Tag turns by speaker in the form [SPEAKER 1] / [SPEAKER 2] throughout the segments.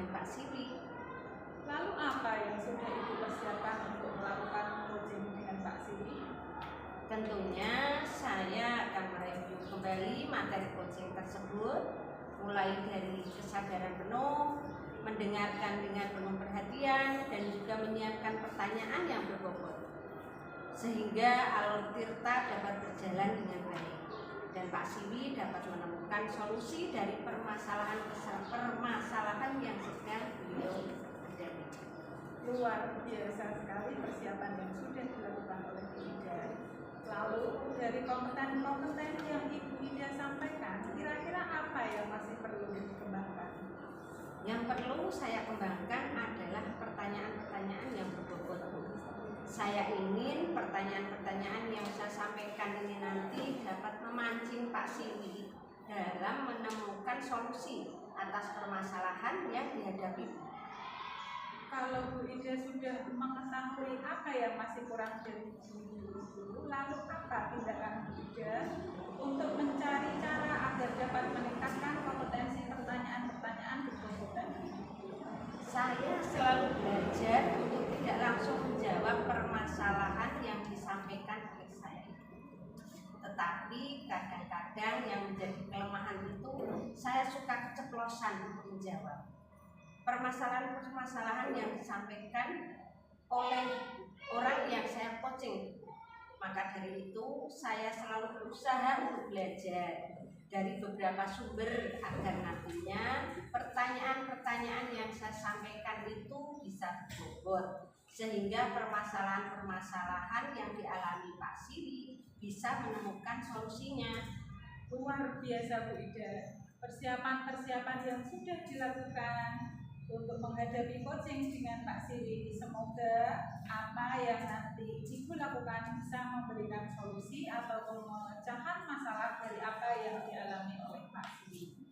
[SPEAKER 1] dengan Pak Siwi.
[SPEAKER 2] Lalu apa yang sudah Ibu persiapkan untuk melakukan coaching dengan Pak Siwi?
[SPEAKER 1] Tentunya saya akan mereview kembali materi coaching tersebut, mulai dari kesadaran penuh, mendengarkan dengan penuh perhatian, dan juga menyiapkan pertanyaan yang berbobot, sehingga alur tirta dapat berjalan dengan baik dan Pak Siwi dapat menemukan solusi dari permasalahan yang sedang beliau hadapi.
[SPEAKER 2] Luar biasa sekali persiapan yang sudah dilakukan oleh Bu Ida. Lalu dari kompeten-kompeten yang Ibu Ida sampaikan, kira-kira apa yang masih perlu dikembangkan?
[SPEAKER 1] Yang perlu saya kembangkan adalah pertanyaan-pertanyaan yang berbobot. Saya ingin pertanyaan-pertanyaan yang saya sampaikan ini nanti dapat memancing Pak Siwi dalam menemukan solusi atas permasalahan yang dihadapi.
[SPEAKER 2] Kalau Bu Ida sudah mengetahui apa yang masih kurang dari guru, lalu apa tindakan Bu Ida untuk mencari cara agar dapat meningkatkan kompetensi pertanyaan-pertanyaan berkebutuhan?
[SPEAKER 1] Saya selalu belajar untuk tidak langsung menjawab permasalahan yang disampaikan oleh saya. Tetapi kadang-kadang yang menjadi kelemahan itu saya suka keceplosan untuk menjawab permasalahan-permasalahan yang disampaikan oleh orang yang saya coaching. Maka dari itu saya selalu berusaha untuk belajar dari beberapa sumber agar nantinya pertanyaan-pertanyaan yang saya sampaikan itu bisa berbobot, sehingga permasalahan-permasalahan yang dialami Pak Siwi bisa menemukan solusinya.
[SPEAKER 2] Luar biasa Bu Ida, persiapan-persiapan yang sudah dilakukan untuk menghadapi coaching dengan Pak Siwi. Semoga apa yang nanti Ibu lakukan bisa memberikan solusi atau pemecahan masalah dari apa yang dialami oleh Pak Siwi.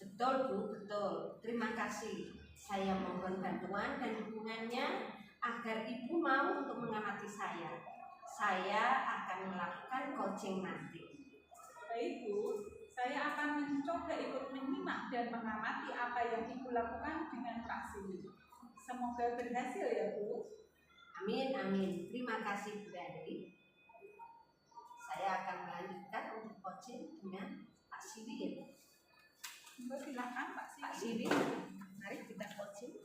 [SPEAKER 1] Betul Bu, betul. Terima kasih. Saya mohon bantuan dan dukungannya agar Ibu mau untuk mengamati saya. Saya akan melakukan coaching nanti.
[SPEAKER 2] Baik Bu, saya akan mencoba ikut menyimak dan mengamati apa yang Ibu lakukan dengan Pak Siwi. Semoga berhasil ya Bu.
[SPEAKER 1] Amin, amin. Terima kasih Bu Dari. Saya akan melanjutkan untuk coaching dengan Pak Siwi.
[SPEAKER 2] Silakan Pak Siwi.
[SPEAKER 1] Pak Siwi, mari kita coaching.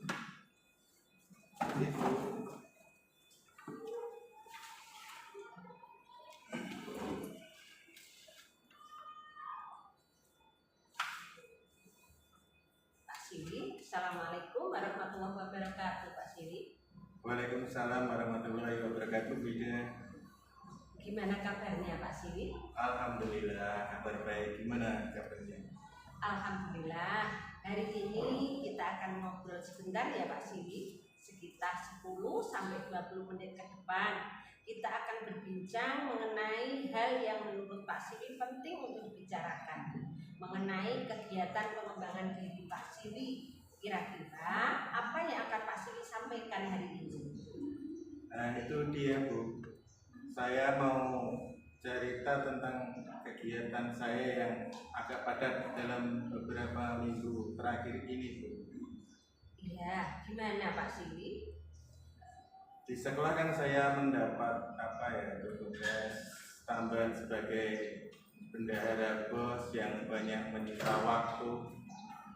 [SPEAKER 1] Pak Siwi, Assalamualaikum warahmatullahi wabarakatuh. Pak Siwi.
[SPEAKER 3] Waalaikumsalam warahmatullahi wabarakatuh. Bida.
[SPEAKER 1] Gimana kabarnya Pak Siwi?
[SPEAKER 3] Alhamdulillah, kabar baik. Gimana kabarnya?
[SPEAKER 1] Alhamdulillah. Hari ini kita akan ngobrol sebentar ya Pak Siwi, sekitar 10 sampai 20 menit ke depan. Kita akan berbincang mengenai hal yang menurut Pak Siwi penting untuk dibicarakan, mengenai kegiatan pengembangan diri Pak Siwi. Kira-kira apa yang akan Pak Siwi sampaikan hari ini?
[SPEAKER 3] Nah, itu dia Bu. Saya mau cerita tentang kegiatan saya yang agak padat dalam beberapa minggu terakhir ini Bu.
[SPEAKER 1] Iya, gimana Pak Siwi?
[SPEAKER 3] Di sekolah kan saya mendapat tugas tambahan sebagai bendahara BOS yang banyak menyita waktu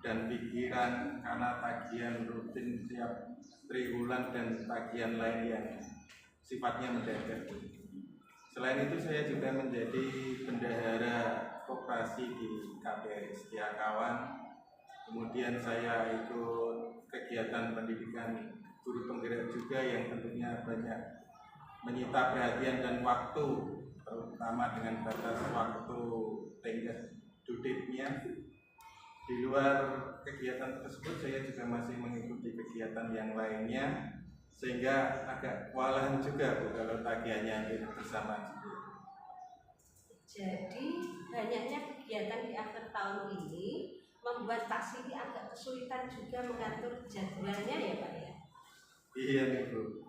[SPEAKER 3] dan pikiran karena tagihan rutin tiap triwulan dan tagihan lain yang sifatnya mendadak. Selain itu saya juga menjadi bendahara koperasi di KPRI Setiakawan. Kemudian saya ikut kegiatan pendidikan guru penggerak juga yang tentunya banyak menyita perhatian dan waktu, terutama dengan batas waktu tenggat dudiknya. Di luar kegiatan tersebut saya juga masih mengikuti kegiatan yang lainnya, sehingga agak kewalahan juga Bu kalau tagihannya hampir bersamaan.
[SPEAKER 1] Jadi banyaknya kegiatan di akhir tahun ini membuat Pak Siwi agak kesulitan juga mengatur jadwalnya ya Pak ya?
[SPEAKER 3] Iya nih Bu,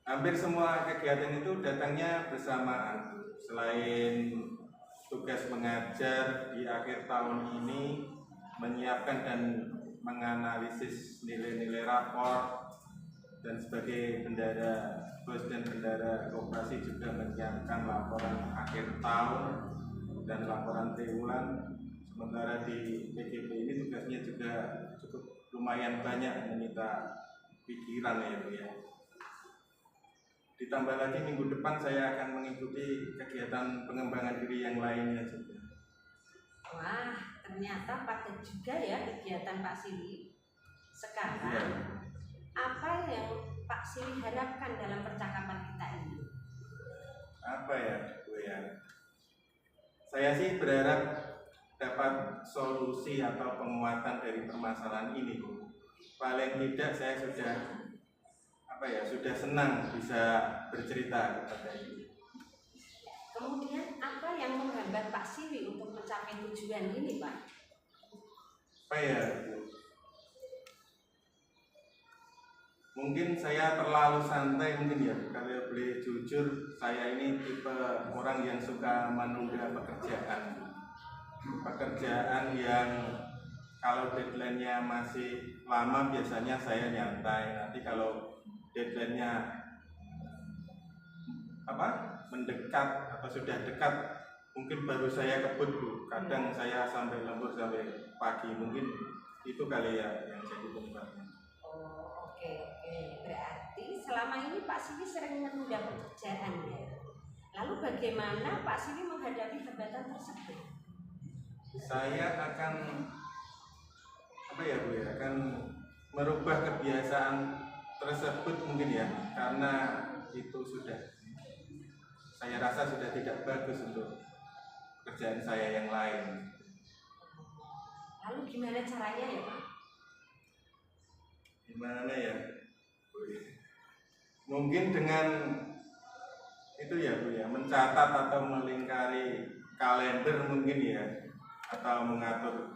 [SPEAKER 3] hampir semua kegiatan itu datangnya bersamaan. Selain tugas mengajar di akhir tahun ini, menyiapkan dan menganalisis nilai-nilai rapor, dan sebagai bendahara bos dan bendahara koperasi juga menyiapkan laporan akhir tahun dan laporan triwulan. Sementara di PGP ini tugasnya juga cukup lumayan banyak menyita pikiran ya Bu ya. Ditambah lagi minggu depan saya akan mengikuti kegiatan pengembangan diri yang lainnya juga.
[SPEAKER 1] Wah, ternyata padat juga ya kegiatan Pak Sili. Sekarang
[SPEAKER 3] Ya.
[SPEAKER 1] apa yang Pak Sili harapkan dalam percakapan kita ini?
[SPEAKER 3] Apa ya Bu ya? Saya sih berharap dapat solusi atau penguatan dari permasalahan ini Bu. Paling tidak saya sudah senang bisa bercerita kepada Ibu.
[SPEAKER 1] Kemudian apa yang menghambat Pak Sili untuk mencapai tujuan ini, Pak?
[SPEAKER 3] Apa ya Bu? Mungkin saya terlalu santai mungkin ya. Kalau boleh jujur, saya ini tipe orang yang suka menunda pekerjaan. Pekerjaan yang kalau deadline-nya masih lama biasanya saya nyantai. Nanti kalau deadline-nya mendekat atau sudah dekat, mungkin baru saya kebut Bu. Kadang saya sampai lembur sampai pagi, mungkin itu kali ya yang jadi penyebabnya.
[SPEAKER 1] Oh, oke. Berarti selama ini Pak Sili sering menunda pekerjaan ya. Lalu bagaimana Pak Sili menghadapi hambatan tersebut?
[SPEAKER 3] Saya akan akan merubah kebiasaan tersebut mungkin ya, karena itu saya rasa sudah tidak bagus untuk pekerjaan saya yang lain.
[SPEAKER 1] Lalu gimana caranya ya Pak?
[SPEAKER 3] Gimana ya? Mungkin dengan itu ya Bu ya, mencatat atau melingkari kalender mungkin ya, atau mengatur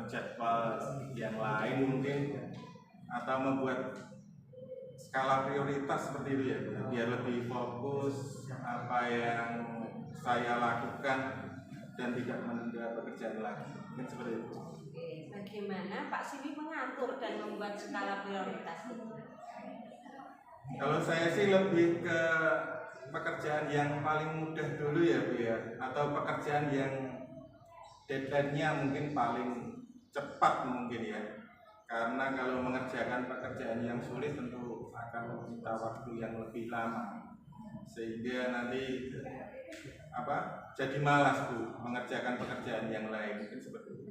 [SPEAKER 3] jadwal yang lain mungkin, atau membuat skala prioritas seperti itu ya Bu, biar lebih fokus apa yang saya lakukan dan tidak menunda pekerjaan lagi. Mungkin seperti itu.
[SPEAKER 1] Oke, bagaimana Pak Sili mengatur dan membuat skala prioritas itu?
[SPEAKER 3] Kalau saya sih lebih ke pekerjaan yang paling mudah dulu ya Bu ya, atau pekerjaan yang deadline-nya mungkin paling cepat mungkin ya. Karena kalau mengerjakan pekerjaan yang sulit tentu akan meminta waktu yang lebih lama, sehingga nanti jadi malas Bu mengerjakan pekerjaan yang lain, mungkin seperti itu.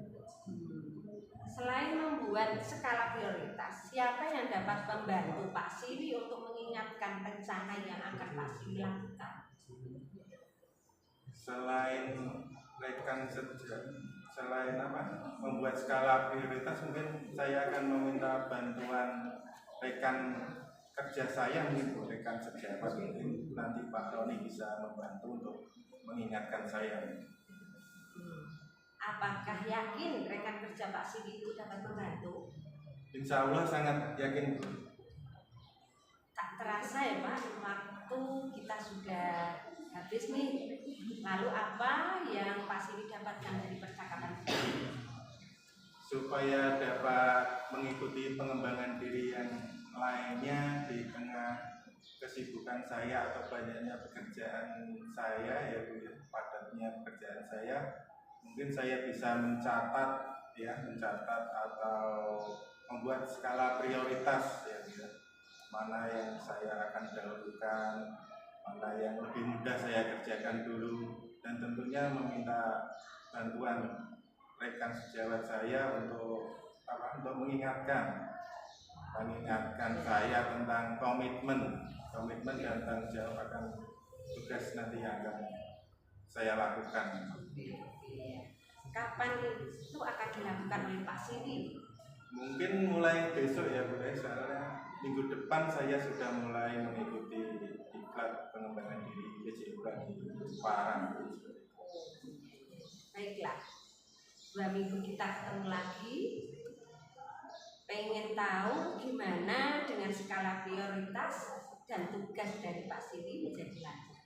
[SPEAKER 1] Selain membuat skala prioritas, siapa yang dapat membantu Pak Sili untuk mengingatkan rencana yang akan Pak Sili lakukan?
[SPEAKER 3] Selain membuat skala prioritas, mungkin saya akan meminta bantuan rekan kerja saya, mungkin rekan sejawat, mungkin nanti Pak Roni bisa membantu untuk mengingatkan saya.
[SPEAKER 1] Apakah yakin rekan kerja Pak Sili itu dapat membantu?
[SPEAKER 3] Insya Allah sangat yakin.
[SPEAKER 1] Tak terasa ya Pak, waktu kita sudah habis nih. Lalu apa yang Pak Sili dapatkan dari percakapan kita?
[SPEAKER 3] Supaya dapat mengikuti pengembangan diri yang lainnya di tengah kesibukan saya atau banyaknya pekerjaan saya ya Bu, padatnya pekerjaan saya, mungkin saya bisa mencatat atau membuat skala prioritas ya, mana yang saya akan dahulukan, mana yang lebih mudah saya kerjakan dulu, dan tentunya meminta bantuan rekan sejawat saya untuk mengingatkan saya tentang komitmen dan tanggung jawab akan tugas nanti yang akan saya lakukan.
[SPEAKER 1] Kapan itu akan dilakukan oleh Pak Sili?
[SPEAKER 3] Mungkin mulai besok ya Bu, soalnya minggu depan saya sudah mulai mengikuti diklat pengembangan diri PJOK di Parang.
[SPEAKER 1] Baiklah, 2 minggu kita ketemu lagi. Pengen tahu gimana dengan skala prioritas dan tugas dari Pak Sili menjadi lancar.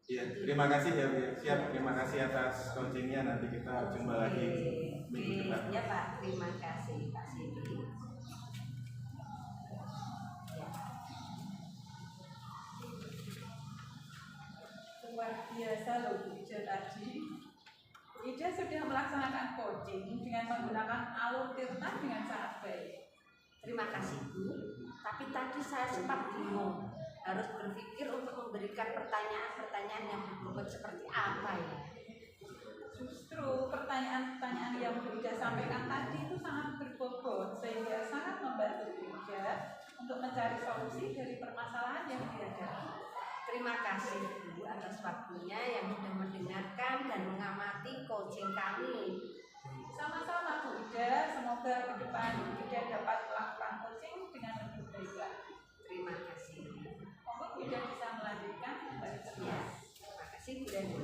[SPEAKER 3] Iya, terima kasih ya Bu. Siap, terima kasih atas coachingnya. Nanti kita jumpa lagi minggu depan.
[SPEAKER 1] Ya Pak, terima kasih Pak Sidi. Ya.
[SPEAKER 2] Luar biasa loh Bu Ida tadi. Bu Ida sudah melaksanakan coaching dengan menggunakan alur tirta dengan sangat baik.
[SPEAKER 1] Terima kasih Bu. Tapi tadi saya sempat bingung, harus berpikir untuk memberikan pertanyaan-pertanyaan yang berbobot seperti apa ya.
[SPEAKER 2] Justru pertanyaan-pertanyaan yang Bu Ida sampaikan tadi itu sangat berbobot sehingga sangat membantu Bu Ida untuk mencari solusi dari permasalahan yang dihadapi.
[SPEAKER 1] Terima kasih Bu atas waktunya yang sudah mendengarkan dan mengamati coaching kami.
[SPEAKER 2] Sama-sama Bu Ida, semoga ke depan Bu Ida dapat melakukan coaching dengan lebih baik lagi.
[SPEAKER 1] Terima kasih.
[SPEAKER 2] Monggo Bu Ida bisa melanjutkan kembali.
[SPEAKER 1] Ya, terima kasih Bu Dani.